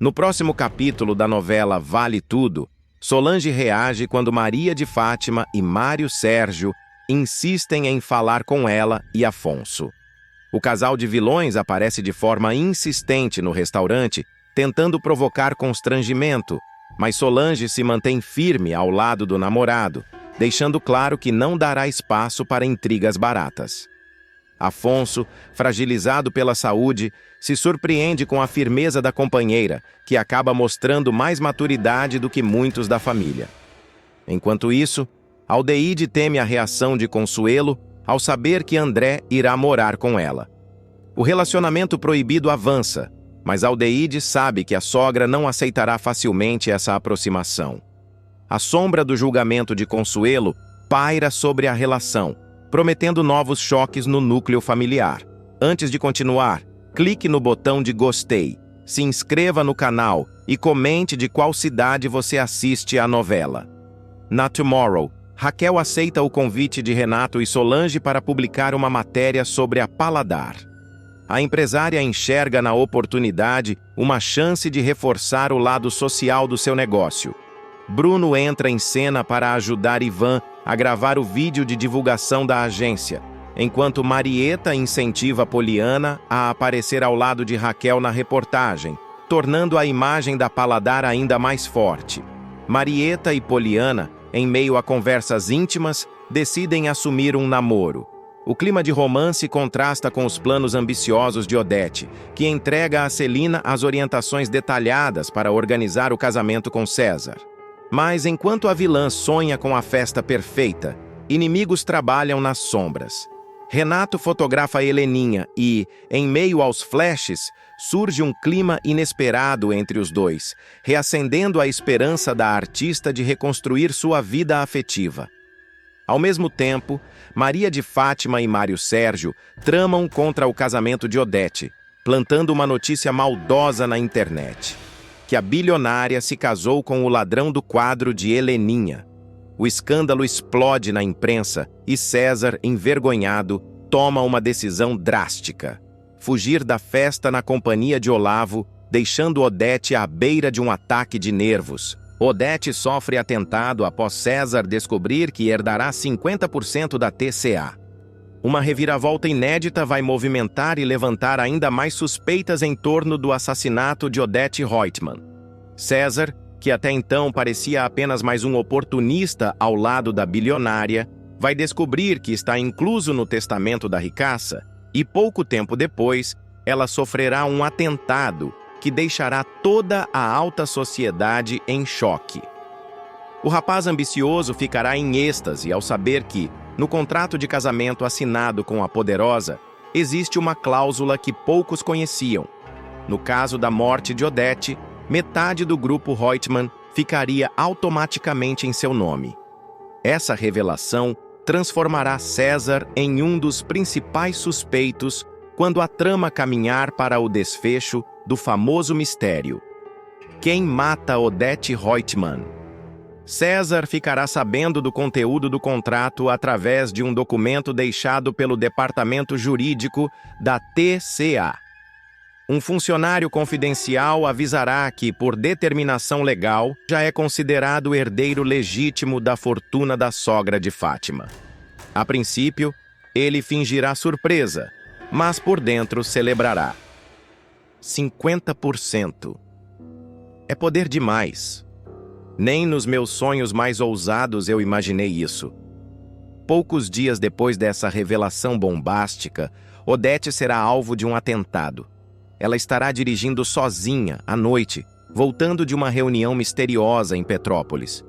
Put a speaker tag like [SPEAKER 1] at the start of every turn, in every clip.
[SPEAKER 1] No próximo capítulo da novela Vale Tudo, Solange reage quando Maria de Fátima e Mário Sérgio insistem em falar com ela e Afonso. O casal de vilões aparece de forma insistente no restaurante, tentando provocar constrangimento, mas Solange se mantém firme ao lado do namorado, deixando claro que não dará espaço para intrigas baratas. Afonso, fragilizado pela saúde, se surpreende com a firmeza da companheira, que acaba mostrando mais maturidade do que muitos da família. Enquanto isso, Aldeide teme a reação de Consuelo ao saber que André irá morar com ela. O relacionamento proibido avança, mas Aldeide sabe que a sogra não aceitará facilmente essa aproximação. A sombra do julgamento de Consuelo paira sobre a relação, prometendo novos choques no núcleo familiar. Antes de continuar, clique no botão de gostei, se inscreva no canal e comente de qual cidade você assiste à novela. Na Tomorrow, Raquel aceita o convite de Renato e Solange para publicar uma matéria sobre a Paladar. A empresária enxerga na oportunidade uma chance de reforçar o lado social do seu negócio. Bruno entra em cena para ajudar Ivan a gravar o vídeo de divulgação da agência, enquanto Marieta incentiva Poliana a aparecer ao lado de Raquel na reportagem, tornando a imagem da Paladar ainda mais forte. Marieta e Poliana, em meio a conversas íntimas, decidem assumir um namoro. O clima de romance contrasta com os planos ambiciosos de Odete, que entrega a Celina as orientações detalhadas para organizar o casamento com César. Mas enquanto a vilã sonha com a festa perfeita, inimigos trabalham nas sombras. Renato fotografa Heleninha e, em meio aos flashes, surge um clima inesperado entre os dois, reacendendo a esperança da artista de reconstruir sua vida afetiva. Ao mesmo tempo, Maria de Fátima e Mário Sérgio tramam contra o casamento de Odete, plantando uma notícia maldosa na internet: que a bilionária se casou com o ladrão do quadro de Heleninha. O escândalo explode na imprensa e César, envergonhado, toma uma decisão drástica: fugir da festa na companhia de Olavo, deixando Odete à beira de um ataque de nervos. Odete sofre atentado após César descobrir que herdará 50% da TCA. Uma reviravolta inédita vai movimentar e levantar ainda mais suspeitas em torno do assassinato de Odete Reutemann. César, que até então parecia apenas mais um oportunista ao lado da bilionária, vai descobrir que está incluso no testamento da ricaça e, pouco tempo depois, ela sofrerá um atentado que deixará toda a alta sociedade em choque. O rapaz ambicioso ficará em êxtase ao saber que, no contrato de casamento assinado com a poderosa, existe uma cláusula que poucos conheciam. No caso da morte de Odete, metade do grupo Reutemann ficaria automaticamente em seu nome. Essa revelação transformará César em um dos principais suspeitos quando a trama caminhar para o desfecho do famoso mistério: quem mata Odete Reutemann? César ficará sabendo do conteúdo do contrato através de um documento deixado pelo departamento jurídico da TCA. Um funcionário confidencial avisará que, por determinação legal, já é considerado herdeiro legítimo da fortuna da sogra de Fátima. A princípio, ele fingirá surpresa, mas por dentro celebrará. 50%. É poder demais. Nem nos meus sonhos mais ousados eu imaginei isso. Poucos dias depois dessa revelação bombástica, Odete será alvo de um atentado. Ela estará dirigindo sozinha, à noite, voltando de uma reunião misteriosa em Petrópolis.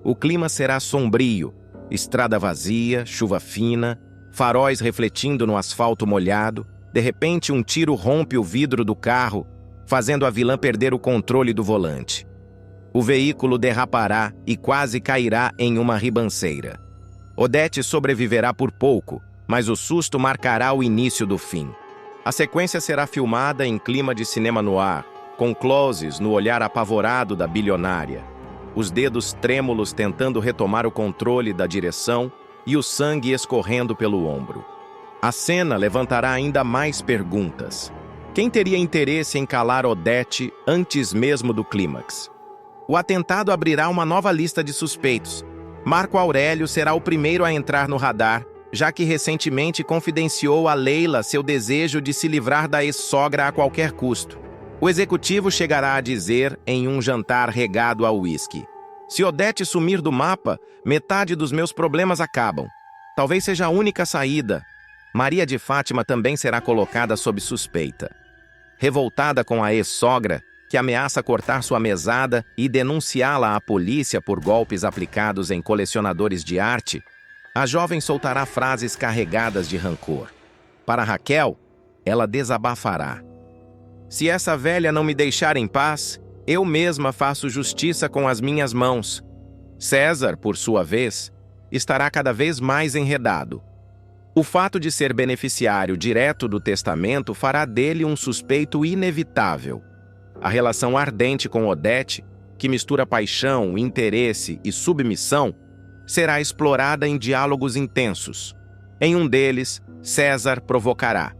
[SPEAKER 1] O clima será sombrio, estrada vazia, chuva fina, faróis refletindo no asfalto molhado. De repente, um tiro rompe o vidro do carro, fazendo a vilã perder o controle do volante. O veículo derrapará e quase cairá em uma ribanceira. Odete sobreviverá por pouco, mas o susto marcará o início do fim. A sequência será filmada em clima de cinema noir, com closes no olhar apavorado da bilionária, os dedos trêmulos tentando retomar o controle da direção e o sangue escorrendo pelo ombro. A cena levantará ainda mais perguntas. Quem teria interesse em calar Odete antes mesmo do clímax? O atentado abrirá uma nova lista de suspeitos. Marco Aurélio será o primeiro a entrar no radar, já que recentemente confidenciou a Leila seu desejo de se livrar da ex-sogra a qualquer custo. O executivo chegará a dizer em um jantar regado a uísque: se Odete sumir do mapa, metade dos meus problemas acabam. Talvez seja a única saída. Maria de Fátima também será colocada sob suspeita. Revoltada com a ex-sogra, que ameaça cortar sua mesada e denunciá-la à polícia por golpes aplicados em colecionadores de arte, a jovem soltará frases carregadas de rancor. Para Raquel, ela desabafará: se essa velha não me deixar em paz, eu mesma faço justiça com as minhas mãos. César, por sua vez, estará cada vez mais enredado. O fato de ser beneficiário direto do testamento fará dele um suspeito inevitável. A relação ardente com Odete, que mistura paixão, interesse e submissão, será explorada em diálogos intensos. Em um deles, César provocará: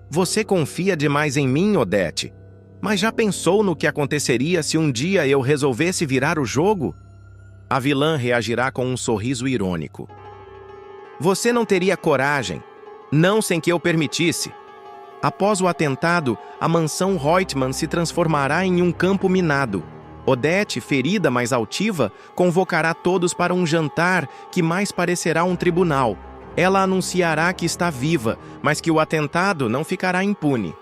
[SPEAKER 1] você confia demais em mim, Odete? Mas já pensou no que aconteceria se um dia eu resolvesse virar o jogo? A vilã reagirá com um sorriso irônico: você não teria coragem, não sem que eu permitisse. Após o atentado, a mansão Reutemann se transformará em um campo minado. Odete, ferida, mas altiva, convocará todos para um jantar que mais parecerá um tribunal. Ela anunciará que está viva, mas que o atentado não ficará impune.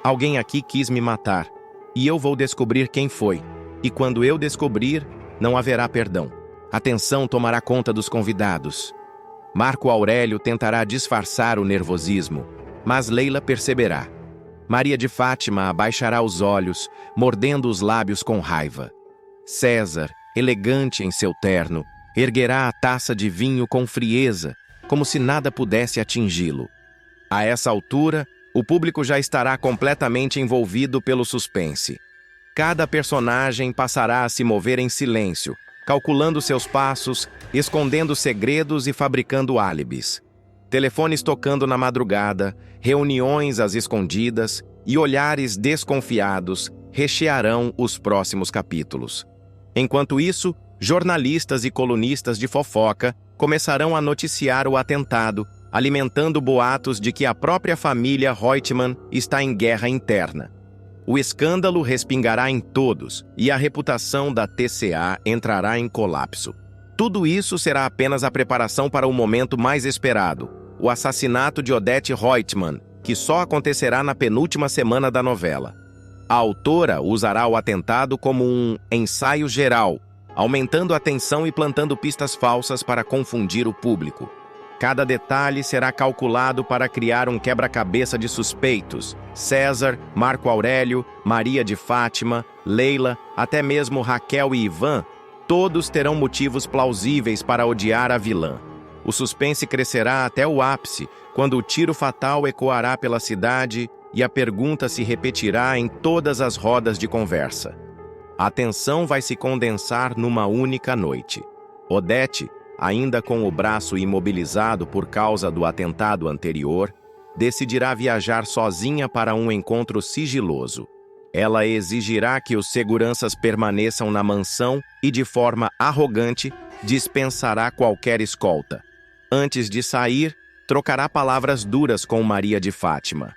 [SPEAKER 1] Alguém aqui quis me matar, e eu vou descobrir quem foi. E quando eu descobrir, não haverá perdão. A tensão tomará conta dos convidados. Marco Aurélio tentará disfarçar o nervosismo, mas Leila perceberá. Maria de Fátima abaixará os olhos, mordendo os lábios com raiva. César, elegante em seu terno, erguerá a taça de vinho com frieza, como se nada pudesse atingi-lo. A essa altura, o público já estará completamente envolvido pelo suspense. Cada personagem passará a se mover em silêncio, calculando seus passos, escondendo segredos e fabricando álibis. Telefones tocando na madrugada, reuniões às escondidas e olhares desconfiados rechearão os próximos capítulos. Enquanto isso, jornalistas e colunistas de fofoca começarão a noticiar o atentado, alimentando boatos de que a própria família Reutemann está em guerra interna. O escândalo respingará em todos e a reputação da TCA entrará em colapso. Tudo isso será apenas a preparação para o momento mais esperado, o assassinato de Odete Reutemann, que só acontecerá na penúltima semana da novela. A autora usará o atentado como um ensaio geral, aumentando a tensão e plantando pistas falsas para confundir o público. Cada detalhe será calculado para criar um quebra-cabeça de suspeitos. César, Marco Aurélio, Maria de Fátima, Leila, até mesmo Raquel e Ivan, todos terão motivos plausíveis para odiar a vilã. O suspense crescerá até o ápice, quando o tiro fatal ecoará pela cidade e a pergunta se repetirá em todas as rodas de conversa. A tensão vai se condensar numa única noite. Odete, ainda com o braço imobilizado por causa do atentado anterior, decidirá viajar sozinha para um encontro sigiloso. Ela exigirá que os seguranças permaneçam na mansão e, de forma arrogante, dispensará qualquer escolta. Antes de sair, trocará palavras duras com Maria de Fátima.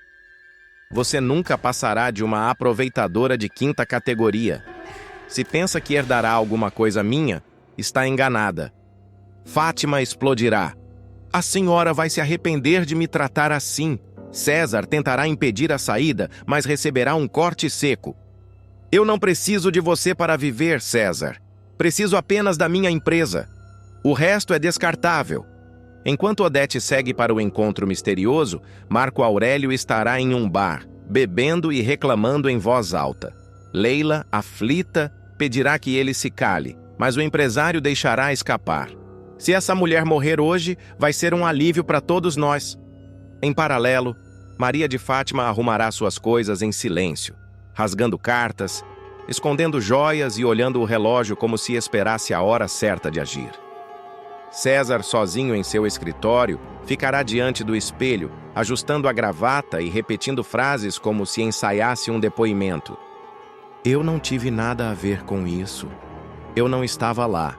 [SPEAKER 1] Você nunca passará de uma aproveitadora de quinta categoria. Se pensa que herdará alguma coisa minha, está enganada. Fátima explodirá. A senhora vai se arrepender de me tratar assim. César tentará impedir a saída, mas receberá um corte seco. Eu não preciso de você para viver, César. Preciso apenas da minha empresa. O resto é descartável. Enquanto Odete segue para o encontro misterioso, Marco Aurélio estará em um bar, bebendo e reclamando em voz alta. Leila, aflita, pedirá que ele se cale, mas o empresário deixará escapar. Se essa mulher morrer hoje, vai ser um alívio para todos nós. Em paralelo, Maria de Fátima arrumará suas coisas em silêncio, rasgando cartas, escondendo joias e olhando o relógio como se esperasse a hora certa de agir. César, sozinho em seu escritório, ficará diante do espelho, ajustando a gravata e repetindo frases como se ensaiasse um depoimento. Eu não tive nada a ver com isso. Eu não estava lá.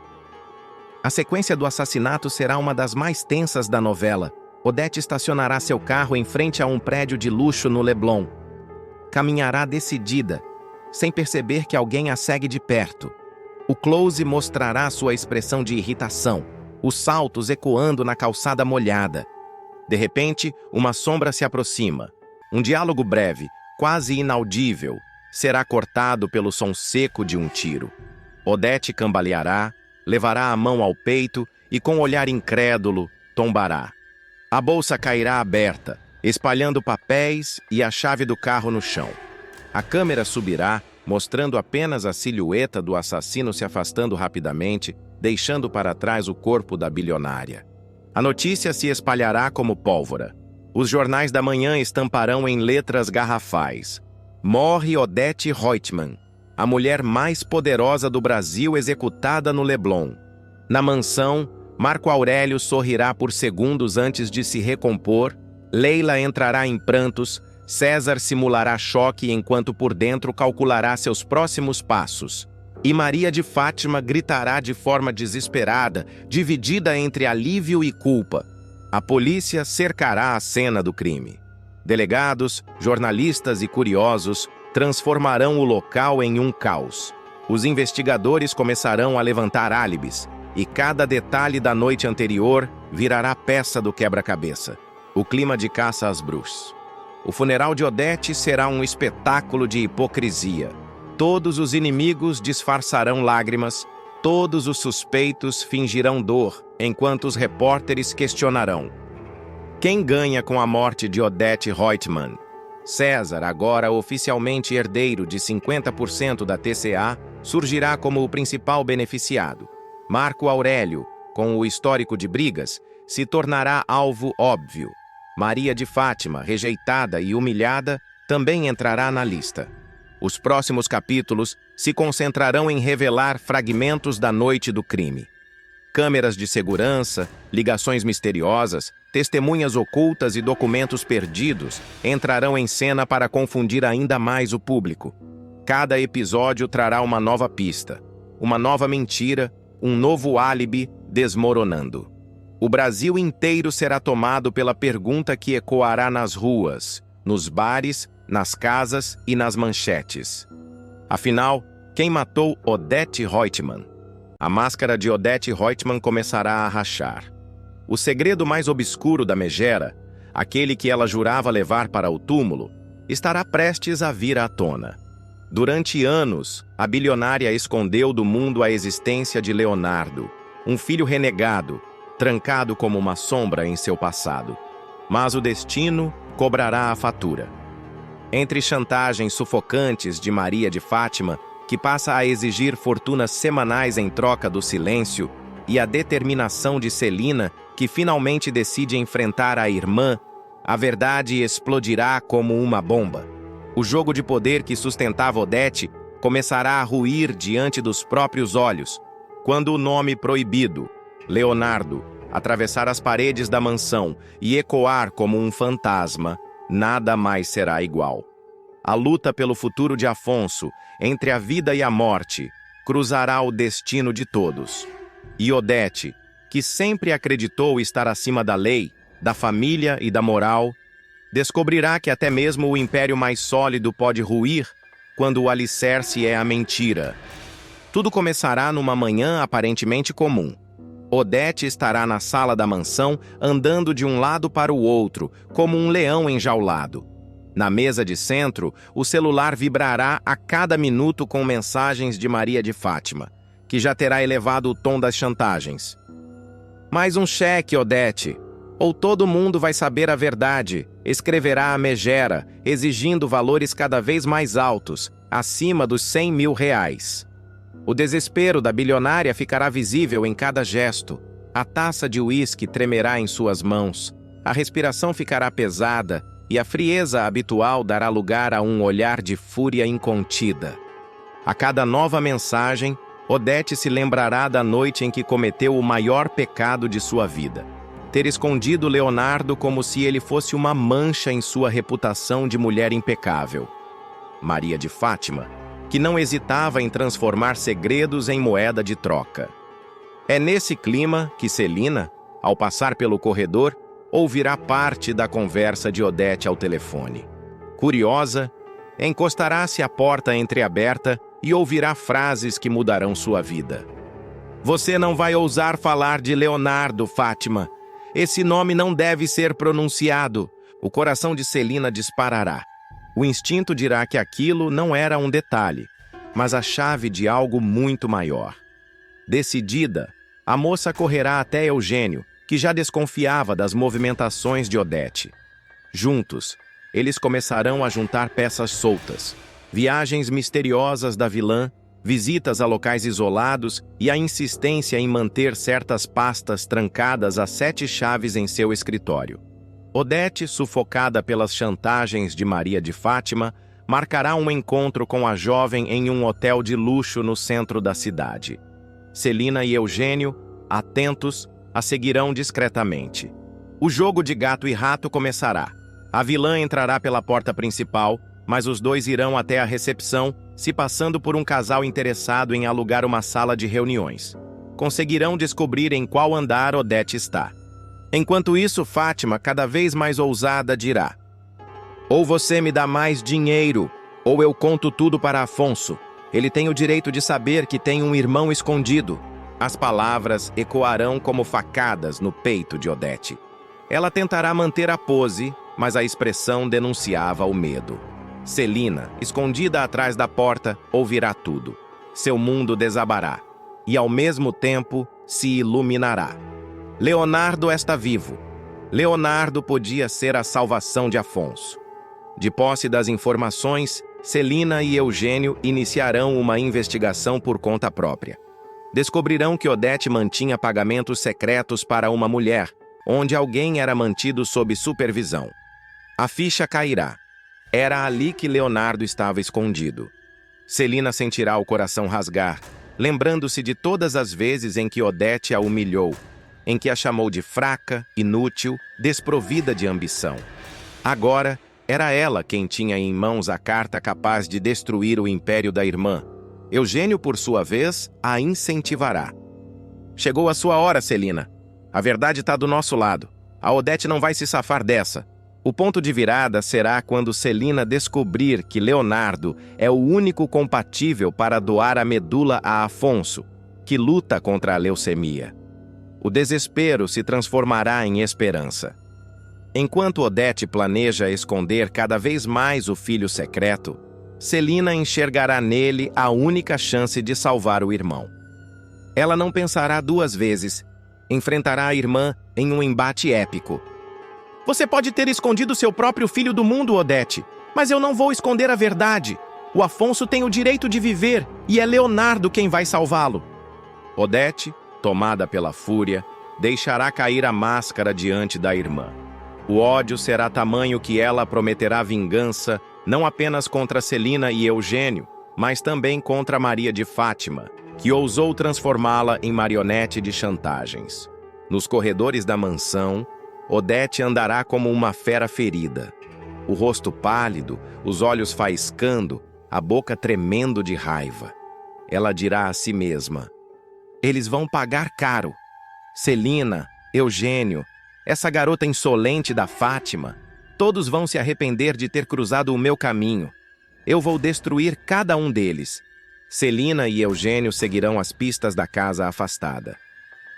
[SPEAKER 1] A sequência do assassinato será uma das mais tensas da novela. Odete estacionará seu carro em frente a um prédio de luxo no Leblon. Caminhará decidida, sem perceber que alguém a segue de perto. O close mostrará sua expressão de irritação, os saltos ecoando na calçada molhada. De repente, uma sombra se aproxima. Um diálogo breve, quase inaudível, será cortado pelo som seco de um tiro. Odete cambaleará, levará a mão ao peito e, com um olhar incrédulo, tombará. A bolsa cairá aberta, espalhando papéis e a chave do carro no chão. A câmera subirá, mostrando apenas a silhueta do assassino se afastando rapidamente, deixando para trás o corpo da bilionária. A notícia se espalhará como pólvora. Os jornais da manhã estamparão em letras garrafais: Morre Odete Roitman, a mulher mais poderosa do Brasil executada no Leblon. Na mansão, Marco Aurélio sorrirá por segundos antes de se recompor, Leila entrará em prantos, César simulará choque enquanto por dentro calculará seus próximos passos. E Maria de Fátima gritará de forma desesperada, dividida entre alívio e culpa. A polícia cercará a cena do crime. Delegados, jornalistas e curiosos transformarão o local em um caos. Os investigadores começarão a levantar álibis, e cada detalhe da noite anterior virará peça do quebra-cabeça. O clima de caça às bruxas. O funeral de Odete será um espetáculo de hipocrisia. Todos os inimigos disfarçarão lágrimas, todos os suspeitos fingirão dor, enquanto os repórteres questionarão. Quem ganha com a morte de Odete Roitman? César, agora oficialmente herdeiro de 50% da TCA, surgirá como o principal beneficiado. Marco Aurélio, com o histórico de brigas, se tornará alvo óbvio. Maria de Fátima, rejeitada e humilhada, também entrará na lista. Os próximos capítulos se concentrarão em revelar fragmentos da noite do crime. Câmeras de segurança, ligações misteriosas, testemunhas ocultas e documentos perdidos entrarão em cena para confundir ainda mais o público. Cada episódio trará uma nova pista, uma nova mentira, um novo álibi desmoronando. O Brasil inteiro será tomado pela pergunta que ecoará nas ruas, nos bares, nas casas e nas manchetes. Afinal, quem matou Odete Roitman? A máscara de Odete Roitman começará a rachar. O segredo mais obscuro da megera, aquele que ela jurava levar para o túmulo, estará prestes a vir à tona. Durante anos, a bilionária escondeu do mundo a existência de Leonardo, um filho renegado, trancado como uma sombra em seu passado. Mas o destino cobrará a fatura. Entre chantagens sufocantes de Maria de Fátima, que passa a exigir fortunas semanais em troca do silêncio, e a determinação de Celina, que finalmente decide enfrentar a irmã, a verdade explodirá como uma bomba. O jogo de poder que sustentava Odete começará a ruir diante dos próprios olhos, quando o nome proibido, Leonardo, atravessar as paredes da mansão e ecoar como um fantasma, nada mais será igual. A luta pelo futuro de Afonso, entre a vida e a morte, cruzará o destino de todos. E Odete, que sempre acreditou estar acima da lei, da família e da moral, descobrirá que até mesmo o império mais sólido pode ruir quando o alicerce é a mentira. Tudo começará numa manhã aparentemente comum. Odete estará na sala da mansão, andando de um lado para o outro, como um leão enjaulado. Na mesa de centro, o celular vibrará a cada minuto com mensagens de Maria de Fátima, que já terá elevado o tom das chantagens. Mais um cheque, Odete, ou todo mundo vai saber a verdade, escreverá a megera, exigindo valores cada vez mais altos, acima dos 100 mil reais. O desespero da bilionária ficará visível em cada gesto. A taça de uísque tremerá em suas mãos, a respiração ficará pesada e a frieza habitual dará lugar a um olhar de fúria incontida. A cada nova mensagem, Odete se lembrará da noite em que cometeu o maior pecado de sua vida. ter escondido Leonardo como se ele fosse uma mancha em sua reputação de mulher impecável. Maria de Fátima, que não hesitava em transformar segredos em moeda de troca. É nesse clima que Celina, ao passar pelo corredor, ouvirá parte da conversa de Odete ao telefone. Curiosa, encostará-se à porta entreaberta e ouvirá frases que mudarão sua vida. Você não vai ousar falar de Leonardo, Fátima. Esse nome não deve ser pronunciado. O coração de Celina disparará. O instinto dirá que aquilo não era um detalhe, mas a chave de algo muito maior. Decidida, a moça correrá até Eugênio, que já desconfiava das movimentações de Odete. Juntos, eles começarão a juntar peças soltas, viagens misteriosas da vilã, visitas a locais isolados e a insistência em manter certas pastas trancadas a 7 chaves em seu escritório. Odete, sufocada pelas chantagens de Maria de Fátima, marcará um encontro com a jovem em um hotel de luxo no centro da cidade. Celina e Eugênio, atentos, a seguirão discretamente. O jogo de gato e rato começará. A vilã entrará pela porta principal, mas os dois irão até a recepção, se passando por um casal interessado em alugar uma sala de reuniões. Conseguirão descobrir em qual andar Odete está. Enquanto isso, Fátima, cada vez mais ousada, dirá: ou você me dá mais dinheiro, ou eu conto tudo para Afonso. Ele tem o direito de saber que tem um irmão escondido. As palavras ecoarão como facadas no peito de Odete. Ela tentará manter a pose, mas a expressão denunciava o medo. Celina, escondida atrás da porta, ouvirá tudo. Seu mundo desabará, e ao mesmo tempo se iluminará. Leonardo está vivo. Leonardo podia ser a salvação de Afonso. De posse das informações, Celina e Eugênio iniciarão uma investigação por conta própria. Descobrirão que Odete mantinha pagamentos secretos para uma mulher, onde alguém era mantido sob supervisão. A ficha cairá. Era ali que Leonardo estava escondido. Celina sentirá o coração rasgar, lembrando-se de todas as vezes em que Odete a humilhou, em que a chamou de fraca, inútil, desprovida de ambição. Agora, era ela quem tinha em mãos a carta capaz de destruir o império da irmã. Eugênio, por sua vez, a incentivará. Chegou a sua hora, Celina. A verdade está do nosso lado. A Odete não vai se safar dessa. O ponto de virada será quando Celina descobrir que Leonardo é o único compatível para doar a medula a Afonso, que luta contra a leucemia. O desespero se transformará em esperança. Enquanto Odete planeja esconder cada vez mais o filho secreto, Celina enxergará nele a única chance de salvar o irmão. Ela não pensará 2 vezes. Enfrentará a irmã em um embate épico. Você pode ter escondido seu próprio filho do mundo, Odete, mas eu não vou esconder a verdade. O Afonso tem o direito de viver e é Leonardo quem vai salvá-lo. Odete, tomada pela fúria, deixará cair a máscara diante da irmã. O ódio será tamanho que ela prometerá vingança não apenas contra Celina e Eugênio, mas também contra Maria de Fátima, que ousou transformá-la em marionete de chantagens. Nos corredores da mansão, Odete andará como uma fera ferida. O rosto pálido, os olhos faiscando, a boca tremendo de raiva. Ela dirá a si mesma: eles vão pagar caro. Celina, Eugênio, essa garota insolente da Fátima, todos vão se arrepender de ter cruzado o meu caminho. Eu vou destruir cada um deles. Celina e Eugênio seguirão as pistas da casa afastada.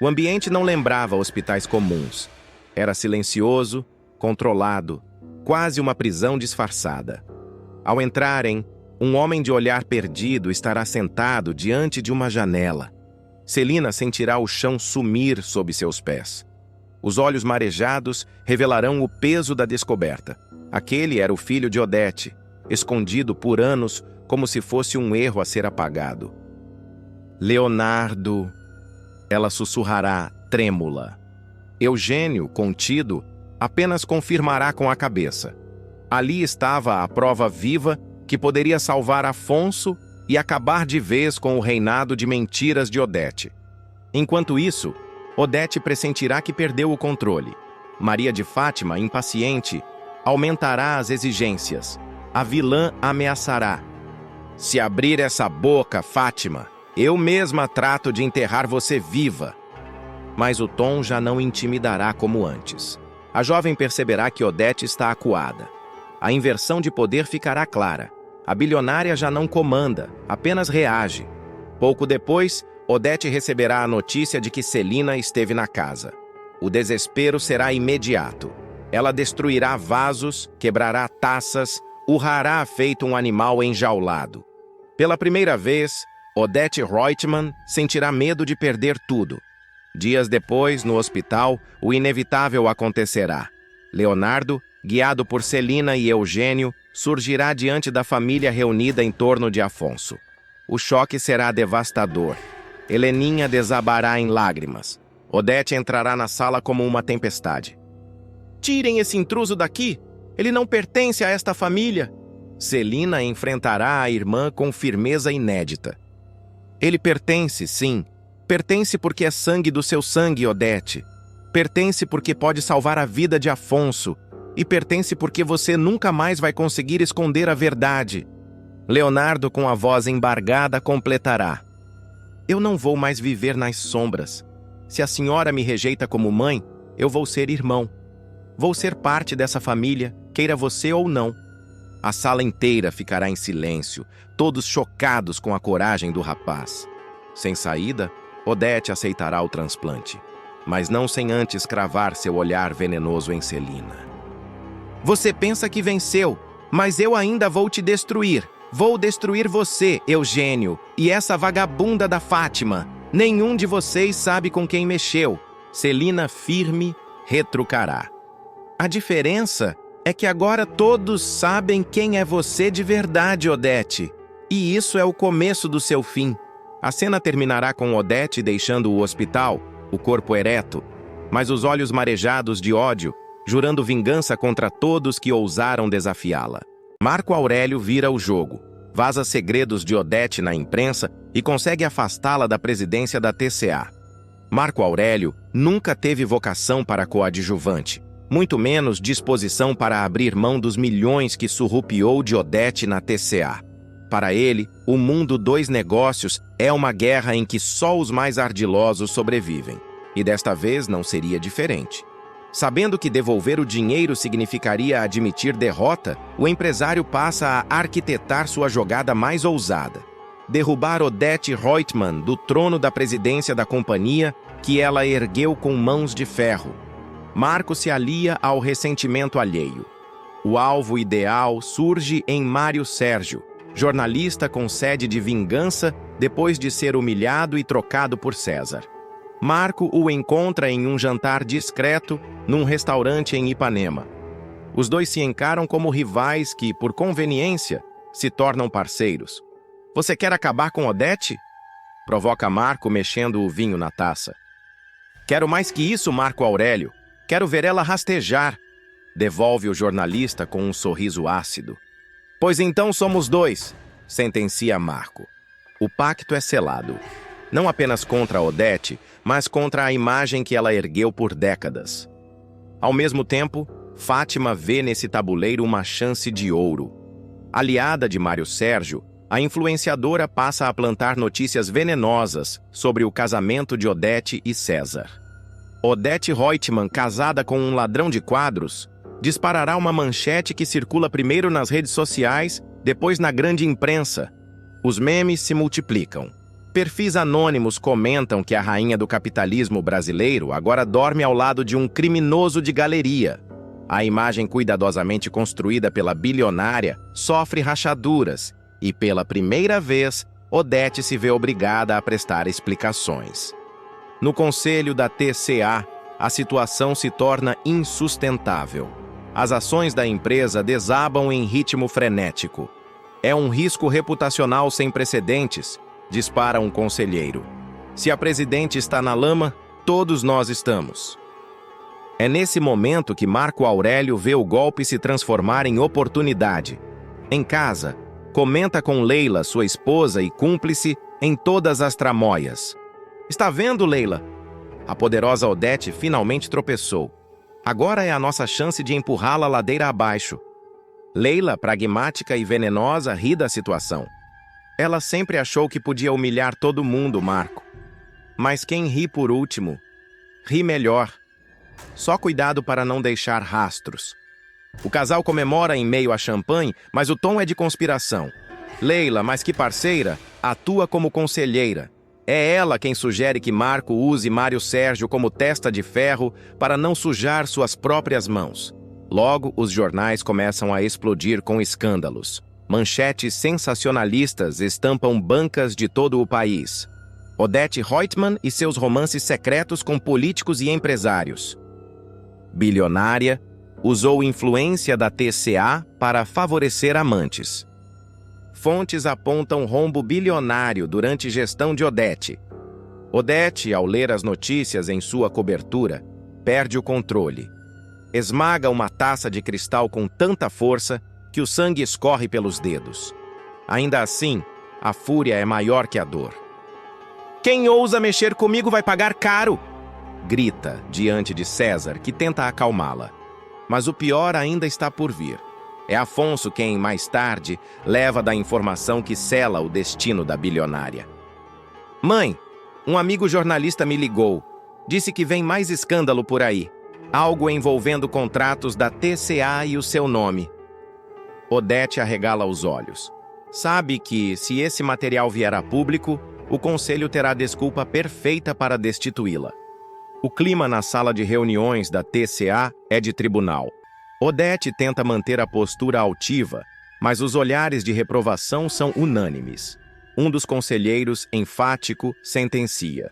[SPEAKER 1] O ambiente não lembrava hospitais comuns. Era silencioso, controlado, quase uma prisão disfarçada. Ao entrarem, um homem de olhar perdido estará sentado diante de uma janela. Celina sentirá o chão sumir sob seus pés. Os olhos marejados revelarão o peso da descoberta. Aquele era o filho de Odete, escondido por anos como se fosse um erro a ser apagado. Leonardo, ela sussurrará, trêmula. Eugênio, contido, apenas confirmará com a cabeça. Ali estava a prova viva que poderia salvar Afonso e acabar de vez com o reinado de mentiras de Odete. Enquanto isso, Odete pressentirá que perdeu o controle. Maria de Fátima, impaciente, aumentará as exigências. A vilã ameaçará. Se abrir essa boca, Fátima, eu mesma trato de enterrar você viva. Mas o tom já não intimidará como antes. A jovem perceberá que Odete está acuada. A inversão de poder ficará clara. A bilionária já não comanda, apenas reage. Pouco depois, Odete receberá a notícia de que Celina esteve na casa. O desespero será imediato. Ela destruirá vasos, quebrará taças, urrará feito um animal enjaulado. Pela primeira vez, Odete Reutemann sentirá medo de perder tudo. Dias depois, no hospital, o inevitável acontecerá. Leonardo, guiado por Celina e Eugênio, surgirá diante da família reunida em torno de Afonso. O choque será devastador. Heleninha desabará em lágrimas. Odete entrará na sala como uma tempestade. Tirem esse intruso daqui! Ele não pertence a esta família! Celina enfrentará a irmã com firmeza inédita. Ele pertence, sim. Pertence porque é sangue do seu sangue, Odete. Pertence porque pode salvar a vida de Afonso. E pertence porque você nunca mais vai conseguir esconder a verdade. Leonardo, com a voz embargada, completará. Eu não vou mais viver nas sombras. Se a senhora me rejeita como mãe, eu vou ser irmão. Vou ser parte dessa família, queira você ou não. A sala inteira ficará em silêncio, todos chocados com a coragem do rapaz. Sem saída, Odete aceitará o transplante, mas não sem antes cravar seu olhar venenoso em Celina. Você pensa que venceu, mas eu ainda vou te destruir. Vou destruir você, Eugênio, e essa vagabunda da Fátima. Nenhum de vocês sabe com quem mexeu. Celina, firme, retrucará. A diferença é que agora todos sabem quem é você de verdade, Odete. E isso é o começo do seu fim. A cena terminará com Odete deixando o hospital, o corpo ereto, mas os olhos marejados de ódio, jurando vingança contra todos que ousaram desafiá-la. Marco Aurélio vira o jogo, vaza segredos de Odete na imprensa e consegue afastá-la da presidência da TCA. Marco Aurélio nunca teve vocação para coadjuvante, muito menos disposição para abrir mão dos milhões que surrupiou de Odete na TCA. Para ele, o mundo dos negócios é uma guerra em que só os mais ardilosos sobrevivem. E desta vez não seria diferente. Sabendo que devolver o dinheiro significaria admitir derrota, o empresário passa a arquitetar sua jogada mais ousada. Derrubar Odete Reutemann do trono da presidência da companhia que ela ergueu com mãos de ferro. Marco se alia ao ressentimento alheio. O alvo ideal surge em Mário Sérgio, jornalista com sede de vingança depois de ser humilhado e trocado por César. Marco o encontra em um jantar discreto num restaurante em Ipanema. Os dois se encaram como rivais que, por conveniência, se tornam parceiros. Você quer acabar com Odete? Provoca Marco mexendo o vinho na taça. Quero mais que isso, Marco Aurélio. Quero ver ela rastejar. Devolve o jornalista com um sorriso ácido. Pois então somos dois, sentencia Marco. O pacto é selado. Não apenas contra Odete, mas contra a imagem que ela ergueu por décadas. Ao mesmo tempo, Fátima vê nesse tabuleiro uma chance de ouro. Aliada de Mário Sérgio, a influenciadora passa a plantar notícias venenosas sobre o casamento de Odete e César. Odete Reutemann, casada com um ladrão de quadros, disparará uma manchete que circula primeiro nas redes sociais, depois na grande imprensa. Os memes se multiplicam. Perfis anônimos comentam que a rainha do capitalismo brasileiro agora dorme ao lado de um criminoso de galeria. A imagem cuidadosamente construída pela bilionária sofre rachaduras e, pela primeira vez, Odete se vê obrigada a prestar explicações. No conselho da TCA, a situação se torna insustentável. As ações da empresa desabam em ritmo frenético. É um risco reputacional sem precedentes, dispara um conselheiro. Se a presidente está na lama, todos nós estamos. É nesse momento que Marco Aurélio vê o golpe se transformar em oportunidade. Em casa, comenta com Leila, sua esposa e cúmplice, em todas as tramóias. Está vendo, Leila? A poderosa Odete finalmente tropeçou. Agora é a nossa chance de empurrá-la ladeira abaixo. Leila, pragmática e venenosa, ri da situação. Ela sempre achou que podia humilhar todo mundo, Marco. Mas quem ri por último, ri melhor. Só cuidado para não deixar rastros. O casal comemora em meio a champanhe, mas o tom é de conspiração. Leila, mais que parceira, atua como conselheira. É ela quem sugere que Marco use Mário Sérgio como testa de ferro para não sujar suas próprias mãos. Logo, os jornais começam a explodir com escândalos. Manchetes sensacionalistas estampam bancas de todo o país. Odete Roitman e seus romances secretos com políticos e empresários. Bilionária, usou influência da TCA para favorecer amantes. Fontes apontam rombo bilionário durante gestão de Odete. Odete, ao ler as notícias em sua cobertura, perde o controle. Esmaga uma taça de cristal com tanta força que o sangue escorre pelos dedos. Ainda assim, a fúria é maior que a dor. "Quem ousa mexer comigo vai pagar caro!" grita diante de César, que tenta acalmá-la. Mas o pior ainda está por vir. É Afonso quem, mais tarde, leva da informação que sela o destino da bilionária. "Mãe, um amigo jornalista me ligou. Disse que vem mais escândalo por aí. Algo envolvendo contratos da TCA e o seu nome." Odete arregala os olhos. Sabe que, se esse material vier a público, o conselho terá desculpa perfeita para destituí-la. O clima na sala de reuniões da TCA é de tribunal. Odete tenta manter a postura altiva, mas os olhares de reprovação são unânimes. Um dos conselheiros, enfático, sentencia: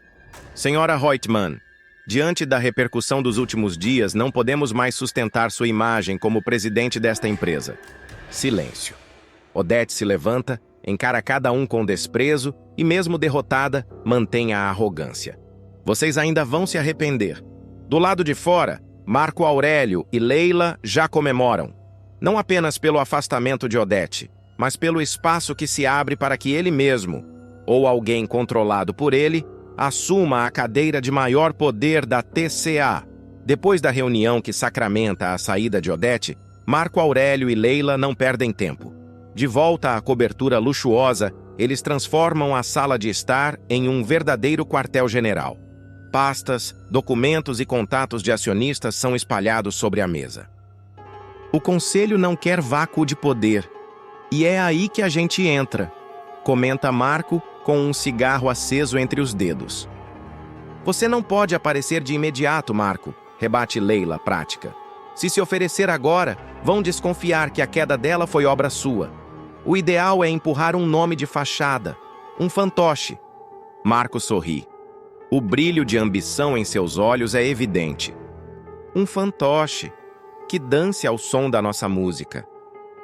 [SPEAKER 1] "Senhora Roitman, diante da repercussão dos últimos dias, não podemos mais sustentar sua imagem como presidente desta empresa." Silêncio. Odete se levanta, encara cada um com desprezo e, mesmo derrotada, mantém a arrogância. "Vocês ainda vão se arrepender." Do lado de fora, Marco Aurélio e Leila já comemoram. Não apenas pelo afastamento de Odete, mas pelo espaço que se abre para que ele mesmo, ou alguém controlado por ele, assuma a cadeira de maior poder da TCA. Depois da reunião que sacramenta a saída de Odete, Marco Aurélio e Leila não perdem tempo. De volta à cobertura luxuosa, eles transformam a sala de estar em um verdadeiro quartel-general. Pastas, documentos e contatos de acionistas são espalhados sobre a mesa. "O conselho não quer vácuo de poder. E é aí que a gente entra", comenta Marco com um cigarro aceso entre os dedos. "Você não pode aparecer de imediato, Marco", rebate Leila, prática. "Se oferecer agora, vão desconfiar que a queda dela foi obra sua. O ideal é empurrar um nome de fachada, um fantoche." Marco sorri. O brilho de ambição em seus olhos é evidente. "Um fantoche que dance ao som da nossa música."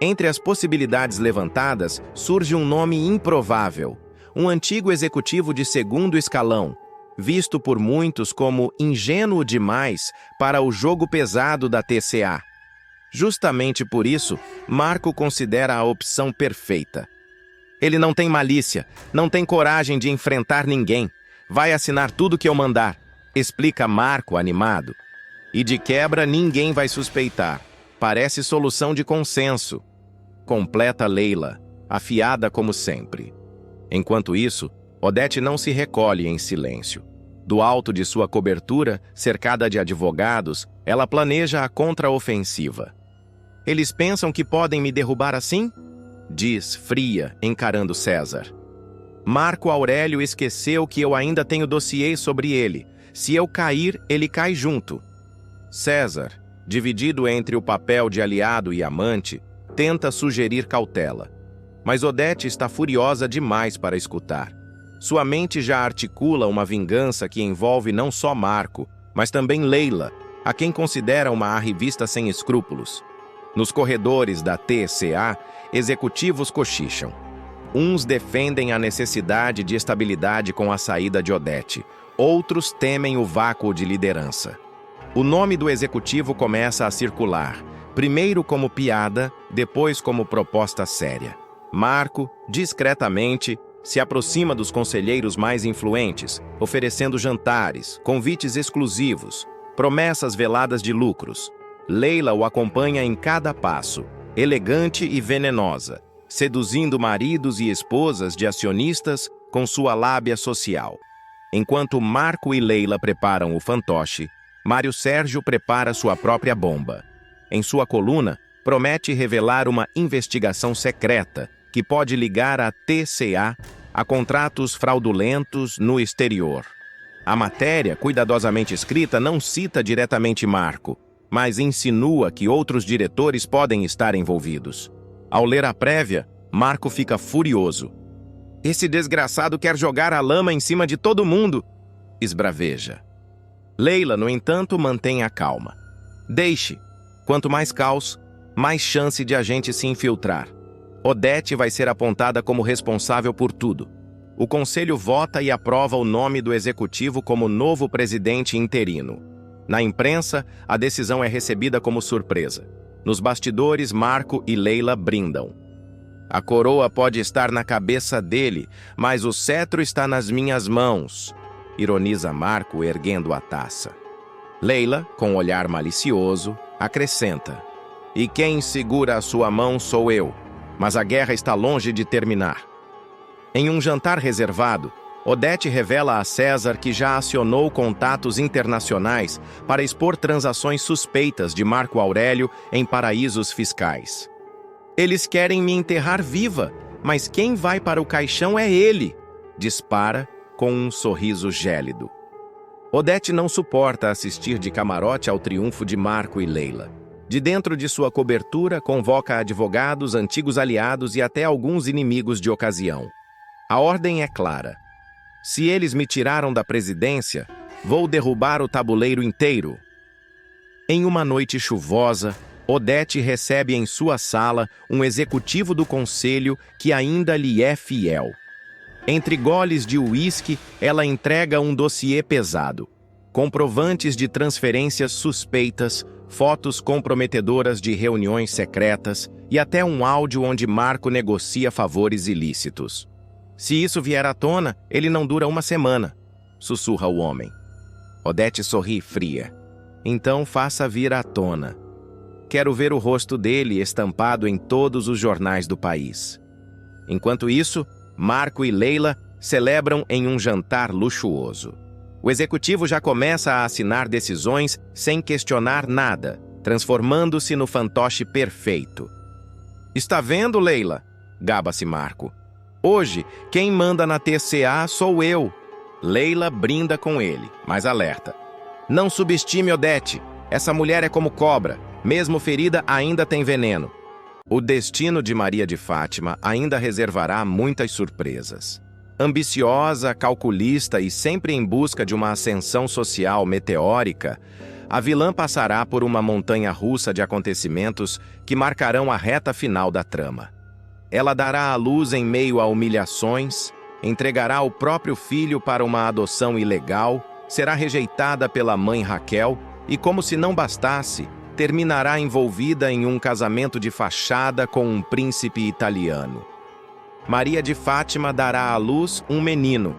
[SPEAKER 1] Entre as possibilidades levantadas, surge um nome improvável, um antigo executivo de segundo escalão, visto por muitos como ingênuo demais para o jogo pesado da TCA. Justamente por isso, Marco considera a opção perfeita. "Ele não tem malícia, não tem coragem de enfrentar ninguém. Vai assinar tudo que eu mandar", explica Marco, animado. "E de quebra ninguém vai suspeitar. Parece solução de consenso", completa Leila, afiada como sempre. Enquanto isso, Odete não se recolhe em silêncio. Do alto de sua cobertura, cercada de advogados, ela planeja a contraofensiva. "Eles pensam que podem me derrubar assim?" diz, fria, encarando César. "Marco Aurélio esqueceu que eu ainda tenho dossiê sobre ele. Se eu cair, ele cai junto." César, dividido entre o papel de aliado e amante, tenta sugerir cautela. Mas Odete está furiosa demais para escutar. Sua mente já articula uma vingança que envolve não só Marco, mas também Leila, a quem considera uma arrivista sem escrúpulos. Nos corredores da TCA, executivos cochicham. Uns defendem a necessidade de estabilidade com a saída de Odete, outros temem o vácuo de liderança. O nome do executivo começa a circular, primeiro como piada, depois como proposta séria. Marco, discretamente, Se aproxima dos conselheiros mais influentes, oferecendo jantares, convites exclusivos, promessas veladas de lucros. Leila o acompanha em cada passo, elegante e venenosa, seduzindo maridos e esposas de acionistas com sua lábia social. Enquanto Marco e Leila preparam o fantoche, Mário Sérgio prepara sua própria bomba. Em sua coluna, promete revelar uma investigação secreta que pode ligar a TCA a contratos fraudulentos no exterior. A matéria, cuidadosamente escrita, não cita diretamente Marco, mas insinua que outros diretores podem estar envolvidos. Ao ler a prévia, Marco fica furioso. "Esse desgraçado quer jogar a lama em cima de todo mundo", esbraveja. Leila, no entanto, mantém a calma. "Deixe. Quanto mais caos, mais chance de a gente se infiltrar. Odete vai ser apontada como responsável por tudo. O conselho vota e aprova o nome do executivo como novo presidente interino. Na imprensa, a decisão é recebida como surpresa. Nos bastidores, Marco e Leila brindam. A coroa pode estar na cabeça dele, mas o cetro está nas minhas mãos", ironiza Marco, erguendo a taça. Leila, com um olhar malicioso, acrescenta: "E quem segura a sua mão sou eu, mas a guerra está longe de terminar." Em um jantar reservado, Odete revela a César que já acionou contatos internacionais para expor transações suspeitas de Marco Aurélio em paraísos fiscais. "Eles querem me enterrar viva, mas quem vai para o caixão é ele", dispara com um sorriso gélido. Odete não suporta assistir de camarote ao triunfo de Marco e Leila. De dentro de sua cobertura, convoca advogados, antigos aliados e até alguns inimigos de ocasião. A ordem é clara. Se eles me tiraram da presidência, vou derrubar o tabuleiro inteiro. Em uma noite chuvosa, Odete recebe em sua sala um executivo do conselho que ainda lhe é fiel. Entre goles de uísque, ela entrega um dossiê pesado. Comprovantes de transferências suspeitas, fotos comprometedoras de reuniões secretas e até um áudio onde Marco negocia favores ilícitos. "Se isso vier à tona, ele não dura uma semana", sussurra o homem. Odete sorri fria. "Então faça vir à tona. Quero ver o rosto dele estampado em todos os jornais do país." Enquanto isso, Marco e Leila celebram em um jantar luxuoso. O executivo já começa a assinar decisões sem questionar nada, transformando-se no fantoche perfeito. "Está vendo, Leila?", gaba-se Marco. "Hoje, quem manda na TCA sou eu." Leila brinda com ele, mas alerta: "Não subestime Odete. Essa mulher é como cobra. Mesmo ferida, ainda tem veneno." O destino de Maria de Fátima ainda reservará muitas surpresas. Ambiciosa, calculista e sempre em busca de uma ascensão social meteórica, a vilã passará por uma montanha-russa de acontecimentos que marcarão a reta final da trama. Ela dará à luz em meio a humilhações, entregará o próprio filho para uma adoção ilegal, será rejeitada pela mãe Raquel e, como se não bastasse, terminará envolvida em um casamento de fachada com um príncipe italiano. Maria de Fátima dará à luz um menino.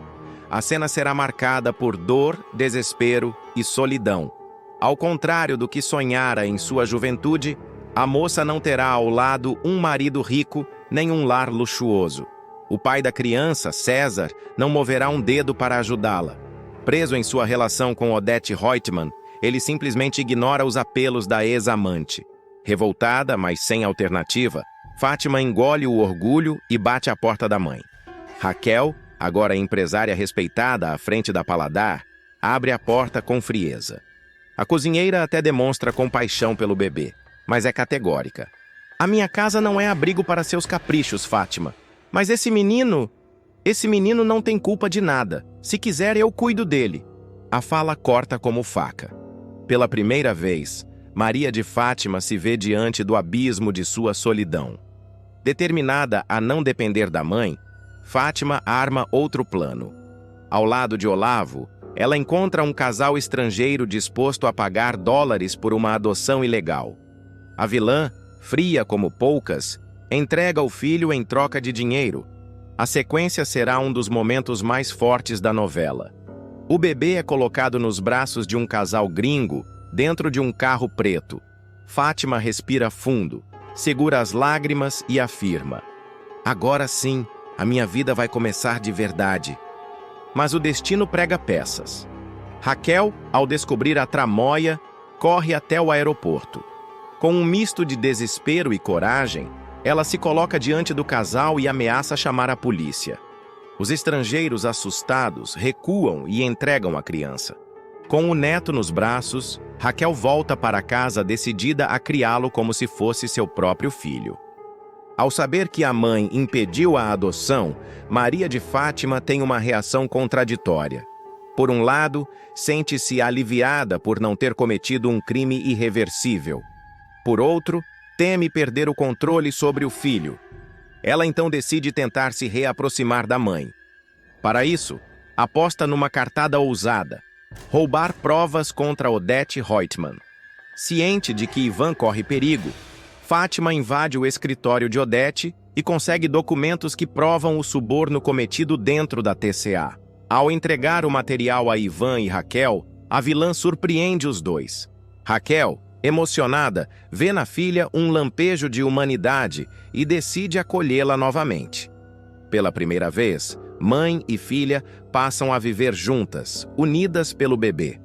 [SPEAKER 1] A cena será marcada por dor, desespero e solidão. Ao contrário do que sonhara em sua juventude, a moça não terá ao lado um marido rico nem um lar luxuoso. O pai da criança, César, não moverá um dedo para ajudá-la. Preso em sua relação com Odete Reutemann, ele simplesmente ignora os apelos da ex-amante. Revoltada, mas sem alternativa, Fátima engole o orgulho e bate à porta da mãe. Raquel, agora empresária respeitada à frente da Paladar, abre a porta com frieza. A cozinheira até demonstra compaixão pelo bebê, mas é categórica. "A minha casa não é abrigo para seus caprichos, Fátima. Mas esse menino não tem culpa de nada. Se quiser, eu cuido dele." A fala corta como faca. Pela primeira vez, Maria de Fátima se vê diante do abismo de sua solidão. Determinada a não depender da mãe, Fátima arma outro plano. Ao lado de Olavo, ela encontra um casal estrangeiro disposto a pagar dólares por uma adoção ilegal. A vilã, fria como poucas, entrega o filho em troca de dinheiro. A sequência será um dos momentos mais fortes da novela. O bebê é colocado nos braços de um casal gringo dentro de um carro preto. Fátima respira fundo, segura as lágrimas e afirma: "Agora sim, a minha vida vai começar de verdade." Mas o destino prega peças. Raquel, ao descobrir a tramóia, corre até o aeroporto. Com um misto de desespero e coragem, ela se coloca diante do casal e ameaça chamar a polícia. Os estrangeiros, assustados, recuam e entregam a criança. Com o neto nos braços, Raquel volta para casa decidida a criá-lo como se fosse seu próprio filho. Ao saber que a mãe impediu a adoção, Maria de Fátima tem uma reação contraditória. Por um lado, sente-se aliviada por não ter cometido um crime irreversível. Por outro, teme perder o controle sobre o filho. Ela então decide tentar se reaproximar da mãe. Para isso, aposta numa cartada ousada: roubar provas contra Odete Reutemann. Ciente de que Ivan corre perigo, Fátima invade o escritório de Odete e consegue documentos que provam o suborno cometido dentro da TCA. Ao entregar o material a Ivan e Raquel, a vilã surpreende os dois. Raquel, emocionada, vê na filha um lampejo de humanidade e decide acolhê-la novamente. Pela primeira vez, mãe e filha passam a viver juntas, unidas pelo bebê.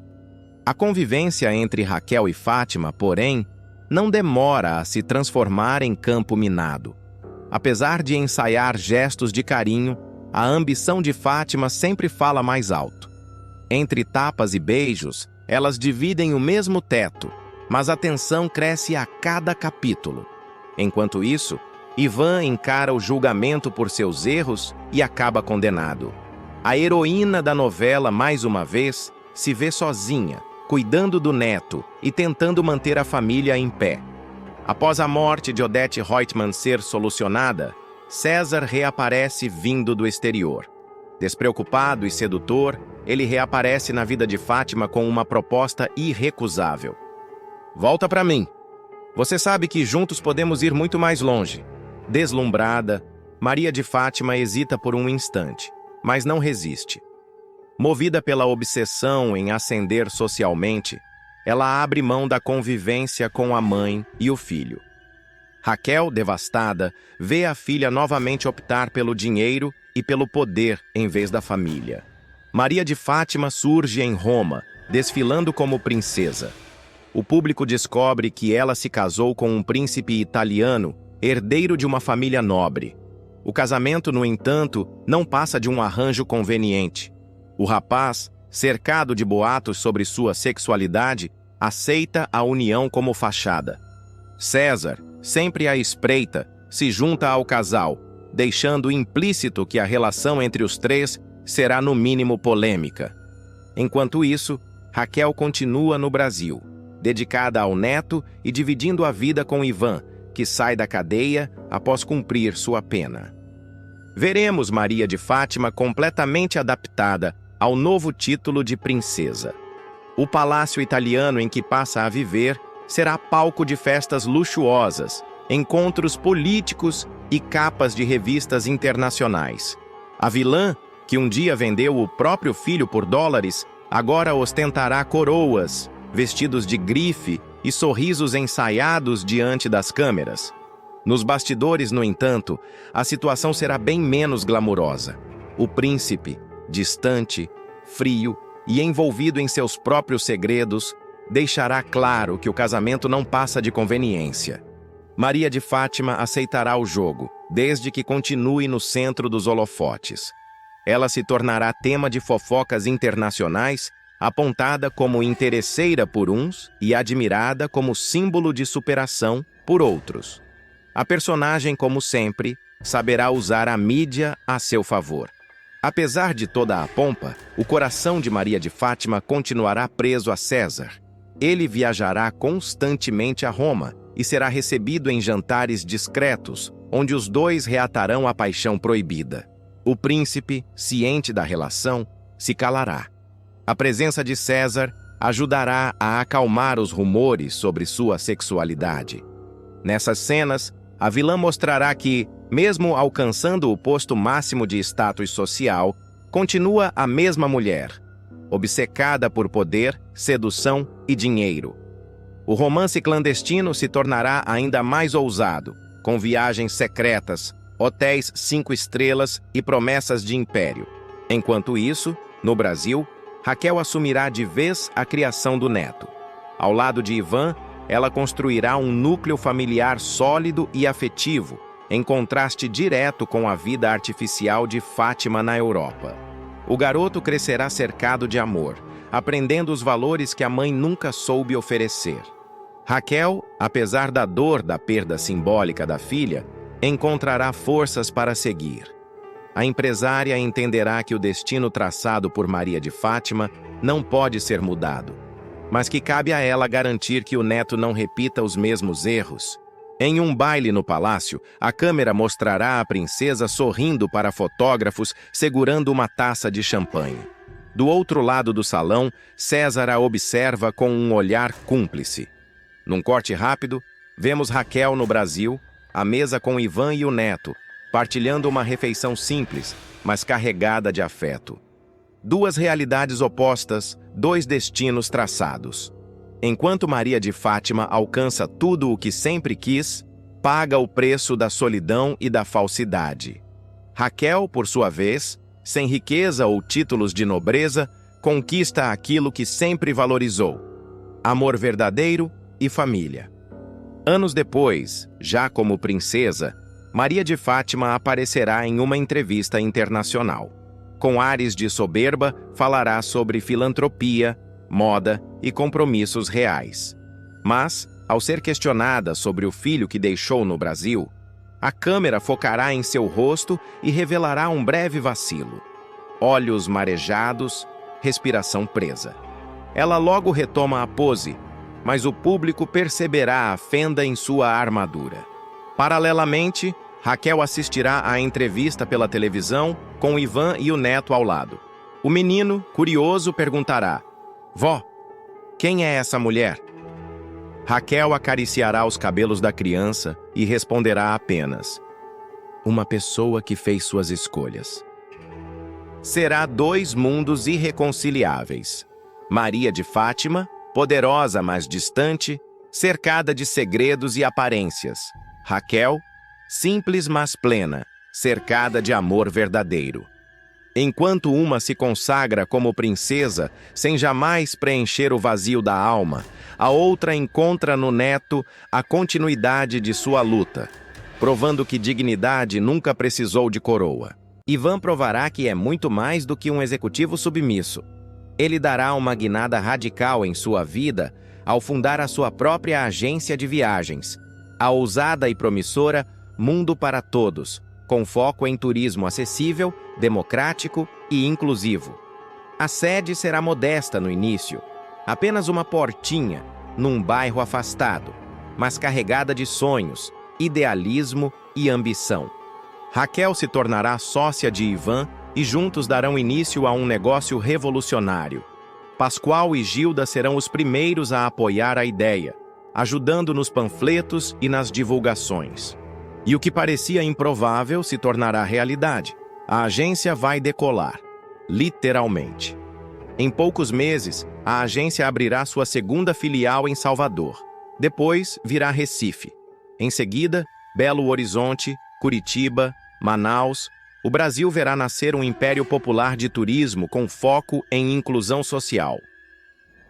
[SPEAKER 1] A convivência entre Raquel e Fátima, porém, não demora a se transformar em campo minado. Apesar de ensaiar gestos de carinho, a ambição de Fátima sempre fala mais alto. Entre tapas e beijos, elas dividem o mesmo teto, mas a tensão cresce a cada capítulo. Enquanto isso, Ivan encara o julgamento por seus erros e acaba condenado. A heroína da novela, mais uma vez, se vê sozinha, cuidando do neto e tentando manter a família em pé. Após a morte de Odete Reutemann ser solucionada, César reaparece vindo do exterior. Despreocupado e sedutor, ele reaparece na vida de Fátima com uma proposta irrecusável. "Volta para mim. Você sabe que juntos podemos ir muito mais longe." Deslumbrada, Maria de Fátima hesita por um instante, mas não resiste. Movida pela obsessão em ascender socialmente, ela abre mão da convivência com a mãe e o filho. Raquel, devastada, vê a filha novamente optar pelo dinheiro e pelo poder em vez da família. Maria de Fátima surge em Roma, desfilando como princesa. O público descobre que ela se casou com um príncipe italiano, herdeiro de uma família nobre. O casamento, no entanto, não passa de um arranjo conveniente. O rapaz, cercado de boatos sobre sua sexualidade, aceita a união como fachada. César, sempre à espreita, se junta ao casal, deixando implícito que a relação entre os três será no mínimo polêmica. Enquanto isso, Raquel continua no Brasil, dedicada ao neto e dividindo a vida com Ivan, que sai da cadeia após cumprir sua pena. Veremos Maria de Fátima completamente adaptada ao novo título de princesa. O palácio italiano em que passa a viver será palco de festas luxuosas, encontros políticos e capas de revistas internacionais. A vilã, que um dia vendeu o próprio filho por dólares, agora ostentará coroas, vestidos de grife e sorrisos ensaiados diante das câmeras. Nos bastidores, no entanto, a situação será bem menos glamurosa. O príncipe, distante, frio e envolvido em seus próprios segredos, deixará claro que o casamento não passa de conveniência. Maria de Fátima aceitará o jogo, desde que continue no centro dos holofotes. Ela se tornará tema de fofocas internacionais, apontada como interesseira por uns e admirada como símbolo de superação por outros. A personagem, como sempre, saberá usar a mídia a seu favor. Apesar de toda a pompa, o coração de Maria de Fátima continuará preso a César. Ele viajará constantemente a Roma e será recebido em jantares discretos, onde os dois reatarão a paixão proibida. O príncipe, ciente da relação, se calará. A presença de César ajudará a acalmar os rumores sobre sua sexualidade. Nessas cenas, a vilã mostrará que, Mesmo alcançando o posto máximo de status social, continua a mesma mulher, obcecada por poder, sedução e dinheiro. O romance clandestino se tornará ainda mais ousado, com viagens secretas, hotéis 5 estrelas e promessas de império. Enquanto isso, no Brasil, Raquel assumirá de vez a criação do neto. Ao lado de Ivan, ela construirá um núcleo familiar sólido e afetivo, em contraste direto com a vida artificial de Fátima na Europa. O garoto crescerá cercado de amor, aprendendo os valores que a mãe nunca soube oferecer. Raquel, apesar da dor da perda simbólica da filha, encontrará forças para seguir. A empresária entenderá que o destino traçado por Maria de Fátima não pode ser mudado, mas que cabe a ela garantir que o neto não repita os mesmos erros. Em um baile no palácio, a câmera mostrará a princesa sorrindo para fotógrafos, segurando uma taça de champanhe. Do outro lado do salão, César a observa com um olhar cúmplice. Num corte rápido, vemos Raquel no Brasil, à mesa com Ivan e o neto, partilhando uma refeição simples, mas carregada de afeto. Duas realidades opostas, dois destinos traçados. Enquanto Maria de Fátima alcança tudo o que sempre quis, paga o preço da solidão e da falsidade. Raquel, por sua vez, sem riqueza ou títulos de nobreza, conquista aquilo que sempre valorizou: amor verdadeiro e família. Anos depois, já como princesa, Maria de Fátima aparecerá em uma entrevista internacional. Com ares de soberba, falará sobre filantropia, moda e compromissos reais. Mas, ao ser questionada sobre o filho que deixou no Brasil, a câmera focará em seu rosto e revelará um breve vacilo. Olhos marejados, respiração presa. Ela logo retoma a pose, mas o público perceberá a fenda em sua armadura. Paralelamente, Raquel assistirá à entrevista pela televisão com Ivan e o neto ao lado. O menino, curioso, perguntará: "Vó, quem é essa mulher?" Raquel acariciará os cabelos da criança e responderá apenas: "Uma pessoa que fez suas escolhas." Será dois mundos irreconciliáveis. Maria de Fátima, poderosa mas distante, cercada de segredos e aparências. Raquel, simples mas plena, cercada de amor verdadeiro. Enquanto uma se consagra como princesa, sem jamais preencher o vazio da alma, a outra encontra no neto a continuidade de sua luta, provando que dignidade nunca precisou de coroa. Ivan provará que é muito mais do que um executivo submisso. Ele dará uma guinada radical em sua vida ao fundar a sua própria agência de viagens, a ousada e promissora Mundo para Todos, com foco em turismo acessível, democrático e inclusivo. A sede será modesta no início, apenas uma portinha, num bairro afastado, mas carregada de sonhos, idealismo e ambição. Raquel se tornará sócia de Ivan e juntos darão início a um negócio revolucionário. Pascoal e Gilda serão os primeiros a apoiar a ideia, ajudando nos panfletos e nas divulgações. E o que parecia improvável se tornará realidade. A agência vai decolar, literalmente. Em poucos meses, a agência abrirá sua segunda filial em Salvador. Depois virá Recife. Em seguida, Belo Horizonte, Curitiba, Manaus. O Brasil verá nascer um império popular de turismo com foco em inclusão social.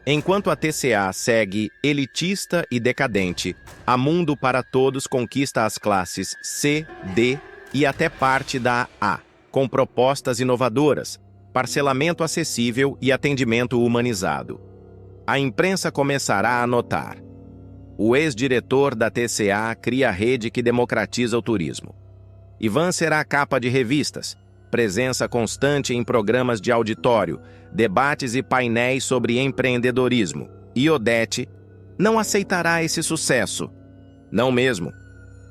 [SPEAKER 1] Enquanto a TCA segue elitista e decadente, a Mundo para Todos conquista as classes C, D e até parte da A, com propostas inovadoras, parcelamento acessível e atendimento humanizado. A imprensa começará a notar: o ex-diretor da TCA cria a rede que democratiza o turismo. Ivan será a capa de revistas, presença constante em programas de auditório, debates e painéis sobre empreendedorismo. E Odete não aceitará esse sucesso. Não mesmo.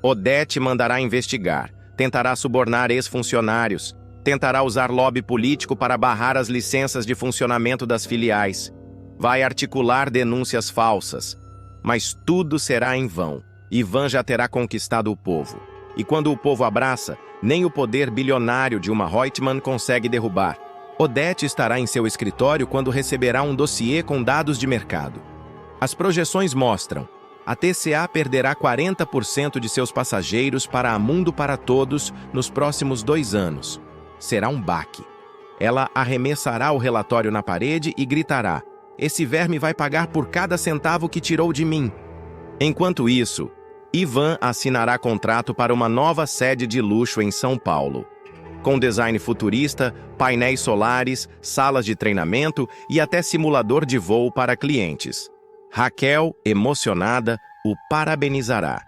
[SPEAKER 1] Odete mandará investigar, tentará subornar ex-funcionários, tentará usar lobby político para barrar as licenças de funcionamento das filiais. Vai articular denúncias falsas. Mas tudo será em vão. Ivan já terá conquistado o povo. E quando o povo abraça, nem o poder bilionário de uma Reutemann consegue derrubar. Odete estará em seu escritório quando receberá um dossiê com dados de mercado. As projeções mostram: a TCA perderá 40% de seus passageiros para a Mundo para Todos nos próximos 2 anos. Será um baque. Ela arremessará o relatório na parede e gritará: esse verme vai pagar por cada centavo que tirou de mim. Enquanto isso, Ivan assinará contrato para uma nova sede de luxo em São Paulo. Com design futurista, painéis solares, salas de treinamento e até simulador de voo para clientes. Raquel, emocionada, o parabenizará.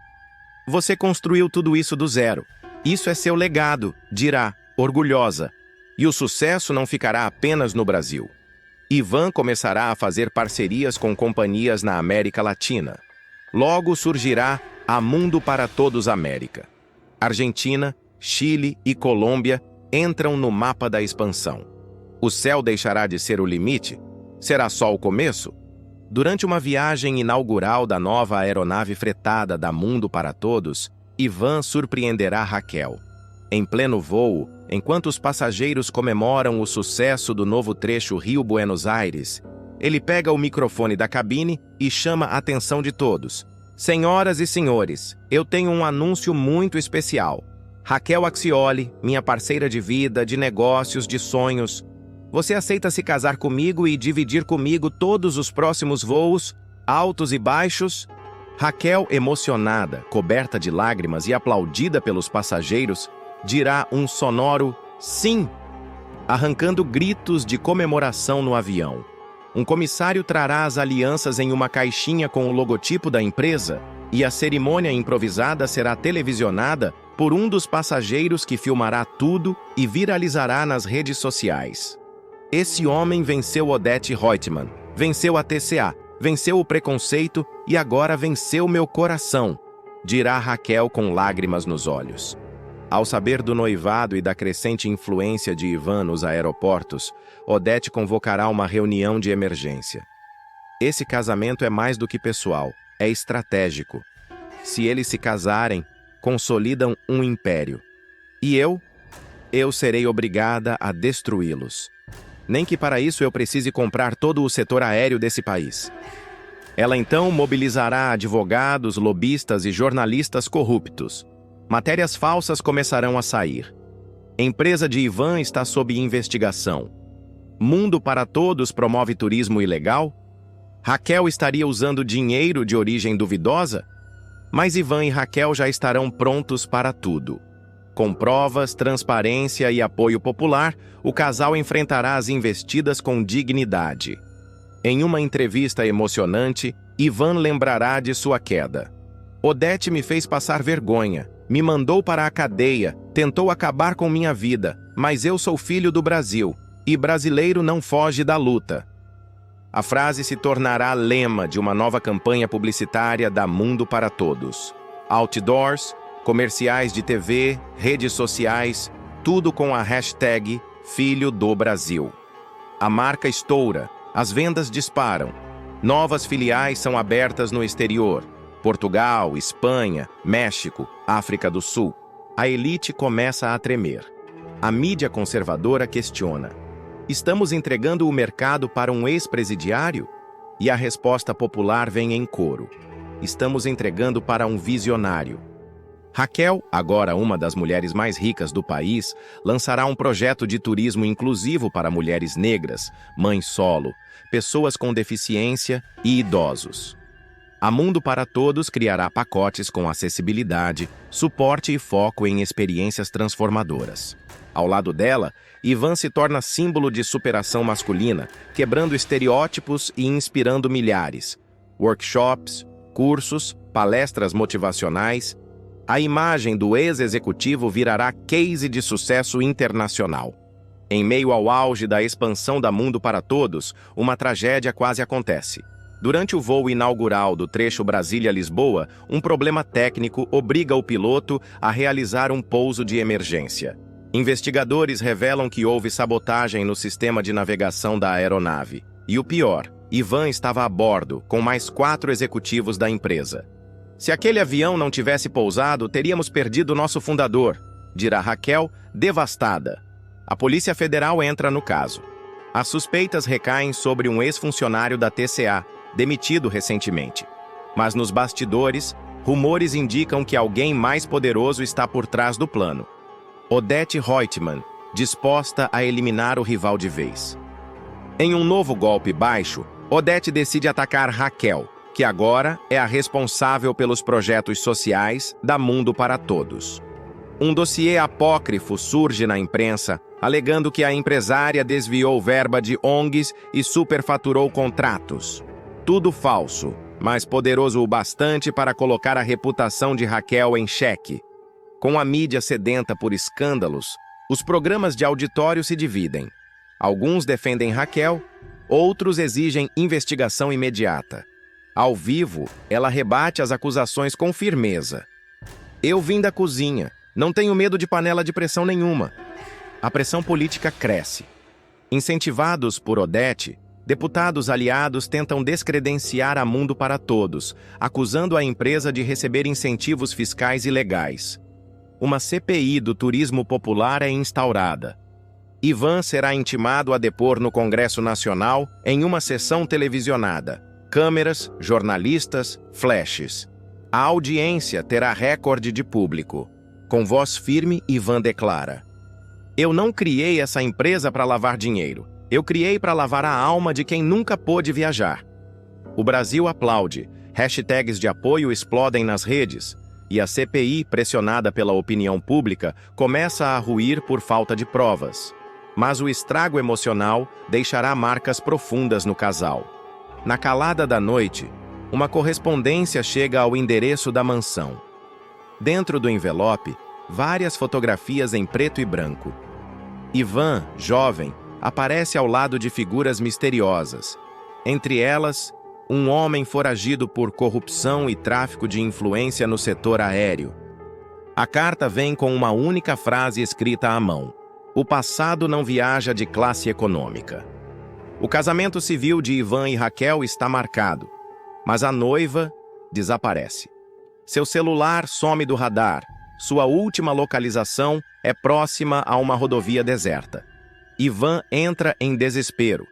[SPEAKER 1] Você construiu tudo isso do zero. Isso é seu legado, dirá, orgulhosa. E o sucesso não ficará apenas no Brasil. Ivan começará a fazer parcerias com companhias na América Latina. Logo surgirá a Mundo para Todos América. Argentina, Chile e Colômbia entram no mapa da expansão. O céu deixará de ser o limite? Será só o começo? Durante uma viagem inaugural da nova aeronave fretada da Mundo para Todos, Ivan surpreenderá Raquel. Em pleno voo, enquanto os passageiros comemoram o sucesso do novo trecho Rio-Buenos Aires, ele pega o microfone da cabine e chama a atenção de todos. Senhoras e senhores, eu tenho um anúncio muito especial. Raquel Axioli, minha parceira de vida, de negócios, de sonhos. Você aceita se casar comigo e dividir comigo todos os próximos voos, altos e baixos? Raquel, emocionada, coberta de lágrimas e aplaudida pelos passageiros, dirá um sonoro sim, arrancando gritos de comemoração no avião. Um comissário trará as alianças em uma caixinha com o logotipo da empresa e a cerimônia improvisada será televisionada por um dos passageiros que filmará tudo e viralizará nas redes sociais. Esse homem venceu Odete Reutemann, venceu a TCA, venceu o preconceito e agora venceu meu coração, dirá Raquel com lágrimas nos olhos. Ao saber do noivado e da crescente influência de Ivan nos aeroportos, Odete convocará uma reunião de emergência. Esse casamento é mais do que pessoal, é estratégico. Se eles se casarem, consolidam um império. E eu serei obrigada a destruí-los. Nem que para isso eu precise comprar todo o setor aéreo desse país. Ela então mobilizará advogados, lobistas e jornalistas corruptos. Matérias falsas começarão a sair. Empresa de Ivan está sob investigação. Mundo para Todos promove turismo ilegal? Raquel estaria usando dinheiro de origem duvidosa? Mas Ivan e Raquel já estarão prontos para tudo. Com provas, transparência e apoio popular, o casal enfrentará as investidas com dignidade. Em uma entrevista emocionante, Ivan lembrará de sua queda. Odete me fez passar vergonha, me mandou para a cadeia, tentou acabar com minha vida, mas eu sou filho do Brasil, e brasileiro não foge da luta. A frase se tornará lema de uma nova campanha publicitária da Mundo para Todos. Outdoors, comerciais de TV, redes sociais, tudo com a hashtag Filho do Brasil. A marca estoura, as vendas disparam. Novas filiais são abertas no exterior. Portugal, Espanha, México, África do Sul. A elite começa a tremer. A mídia conservadora questiona: estamos entregando o mercado para um ex-presidiário? E a resposta popular vem em coro: estamos entregando para um visionário. Raquel, agora uma das mulheres mais ricas do país, lançará um projeto de turismo inclusivo para mulheres negras, mães solo, pessoas com deficiência e idosos. A Mundo para Todos criará pacotes com acessibilidade, suporte e foco em experiências transformadoras. Ao lado dela, Ivan se torna símbolo de superação masculina, quebrando estereótipos e inspirando milhares. Workshops, cursos, palestras motivacionais. A imagem do ex-executivo virará case de sucesso internacional. Em meio ao auge da expansão da Mundo para Todos, uma tragédia quase acontece. Durante o voo inaugural do trecho Brasília-Lisboa, um problema técnico obriga o piloto a realizar um pouso de emergência. Investigadores revelam que houve sabotagem no sistema de navegação da aeronave. E o pior, Ivan estava a bordo, com mais 4 executivos da empresa. Se aquele avião não tivesse pousado, teríamos perdido nosso fundador, dirá Raquel, devastada. A Polícia Federal entra no caso. As suspeitas recaem sobre um ex-funcionário da TCA, demitido recentemente. Mas nos bastidores, rumores indicam que alguém mais poderoso está por trás do plano. Odete Reutemann, disposta a eliminar o rival de vez. Em um novo golpe baixo, Odete decide atacar Raquel, que agora é a responsável pelos projetos sociais da Mundo para Todos. Um dossiê apócrifo surge na imprensa, alegando que a empresária desviou verba de ONGs e superfaturou contratos. Tudo falso, mas poderoso o bastante para colocar a reputação de Raquel em xeque. Com a mídia sedenta por escândalos, os programas de auditório se dividem. Alguns defendem Raquel, outros exigem investigação imediata. Ao vivo, ela rebate as acusações com firmeza. Eu vim da cozinha, não tenho medo de panela de pressão nenhuma. A pressão política cresce. Incentivados por Odete, deputados aliados tentam descredenciar a Mundo para Todos, acusando a empresa de receber incentivos fiscais ilegais. Uma CPI do turismo popular é instaurada. Ivan será intimado a depor no Congresso Nacional em uma sessão televisionada. Câmeras, jornalistas, flashes. A audiência terá recorde de público. Com voz firme, Ivan declara: "Eu não criei essa empresa para lavar dinheiro. Eu criei para lavar a alma de quem nunca pôde viajar." O Brasil aplaude. Hashtags de apoio explodem nas redes. E a CPI, pressionada pela opinião pública, começa a ruir por falta de provas. Mas o estrago emocional deixará marcas profundas no casal. Na calada da noite, uma correspondência chega ao endereço da mansão. Dentro do envelope, várias fotografias em preto e branco. Ivan, jovem, aparece ao lado de figuras misteriosas. Entre elas, um homem foragido por corrupção e tráfico de influência no setor aéreo. A carta vem com uma única frase escrita à mão: "O passado não viaja de classe econômica." O casamento civil de Ivan e Raquel está marcado, mas a noiva desaparece. Seu celular some do radar. Sua última localização é próxima a uma rodovia deserta. Ivan entra em desespero.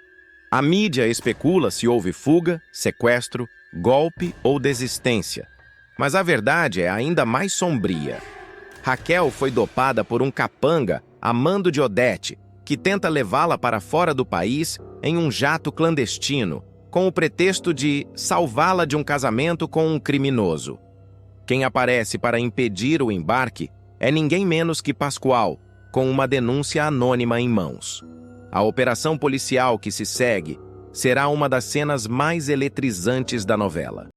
[SPEAKER 1] A mídia especula se houve fuga, sequestro, golpe ou desistência. Mas a verdade é ainda mais sombria. Raquel foi dopada por um capanga a mando de Odete, que tenta levá-la para fora do país em um jato clandestino, com o pretexto de salvá-la de um casamento com um criminoso. Quem aparece para impedir o embarque é ninguém menos que Pascoal, com uma denúncia anônima em mãos. A operação policial que se segue será uma das cenas mais eletrizantes da novela.